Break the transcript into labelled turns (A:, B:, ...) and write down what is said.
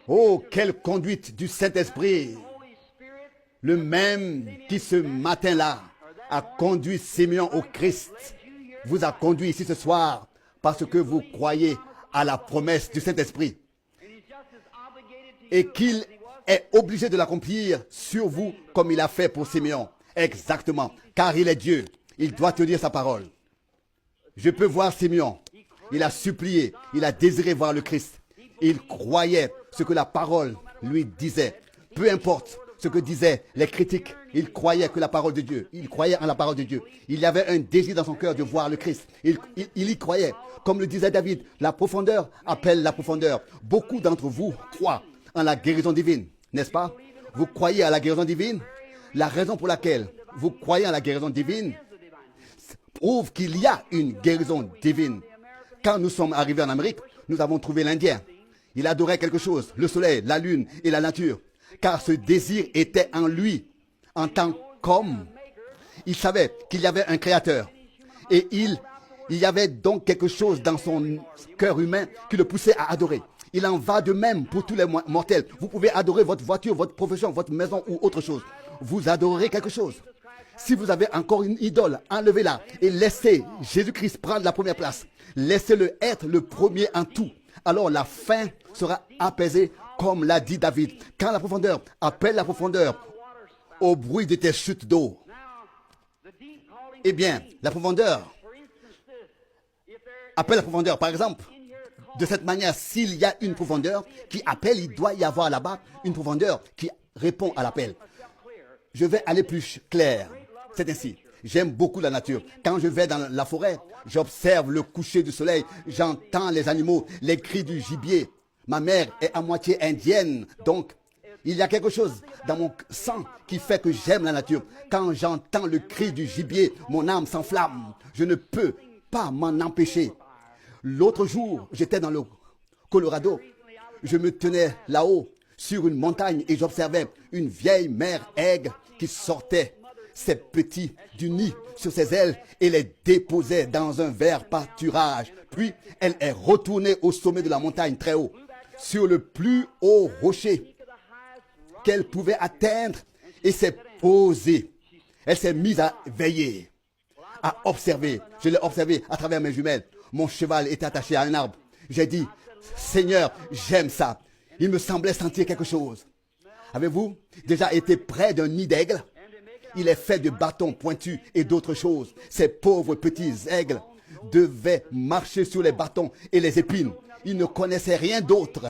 A: Oh, quelle conduite du Saint-Esprit! Le même qui ce matin-là a conduit Simeon au Christ, vous a conduit ici ce soir parce que vous croyez à la promesse du Saint-Esprit et qu'il est obligé de l'accomplir sur vous comme il a fait pour Simeon. Exactement, car il est Dieu. Il doit tenir sa parole. Je peux voir Simeon. Il a supplié, il a désiré voir le Christ. Il croyait ce que la parole lui disait. Peu importe ce que disaient les critiques, il croyait que la parole de Dieu, il croyait en la parole de Dieu. Il y avait un désir dans son cœur de voir le Christ. Il y croyait. Comme le disait David, la profondeur appelle la profondeur. Beaucoup d'entre vous croient en la guérison divine, n'est-ce pas? Vous croyez à la guérison divine? La raison pour laquelle vous croyez en la guérison divine prouve qu'il y a une guérison divine. Quand nous sommes arrivés en Amérique, nous avons trouvé l'Indien. Il adorait quelque chose, le soleil, la lune et la nature. Car ce désir était en lui, en tant qu'homme. Il savait qu'il y avait un créateur. Et il y avait donc quelque chose dans son cœur humain qui le poussait à adorer. Il en va de même pour tous les mortels. Vous pouvez adorer votre voiture, votre profession, votre maison ou autre chose. Vous adorerez quelque chose. Si vous avez encore une idole, enlevez-la et laissez Jésus-Christ prendre la première place. Laissez-le être le premier en tout. Alors la fin sera apaisée comme l'a dit David. Quand la profondeur appelle la profondeur au bruit de tes chutes d'eau. Eh bien, la profondeur appelle la profondeur. Par exemple, de cette manière, s'il y a une profondeur qui appelle, il doit y avoir là-bas une profondeur qui répond à l'appel. Je vais aller plus clair. C'est ainsi. J'aime beaucoup la nature. Quand je vais dans la forêt, j'observe le coucher du soleil, j'entends les animaux, les cris du gibier. Ma mère est à moitié indienne, donc il y a quelque chose dans mon sang qui fait que j'aime la nature. Quand j'entends le cri du gibier, mon âme s'enflamme. Je ne peux pas m'en empêcher. L'autre jour, j'étais dans le Colorado. Je me tenais là-haut, sur une montagne, et j'observais une vieille mère aigle qui sortait ses petits du nid sur ses ailes et les déposait dans un vert pâturage. Puis, elle est retournée au sommet de la montagne très haut, sur le plus haut rocher qu'elle pouvait atteindre et s'est posée. Elle s'est mise à veiller, à observer. Je l'ai observé à travers mes jumelles. Mon cheval était attaché à un arbre. J'ai dit, Seigneur, j'aime ça. Il me semblait sentir quelque chose. Avez-vous déjà été près d'un nid d'aigle? Il est fait de bâtons pointus et d'autres choses. Ces pauvres petits aigles devaient marcher sur les bâtons et les épines. Ils ne connaissaient rien d'autre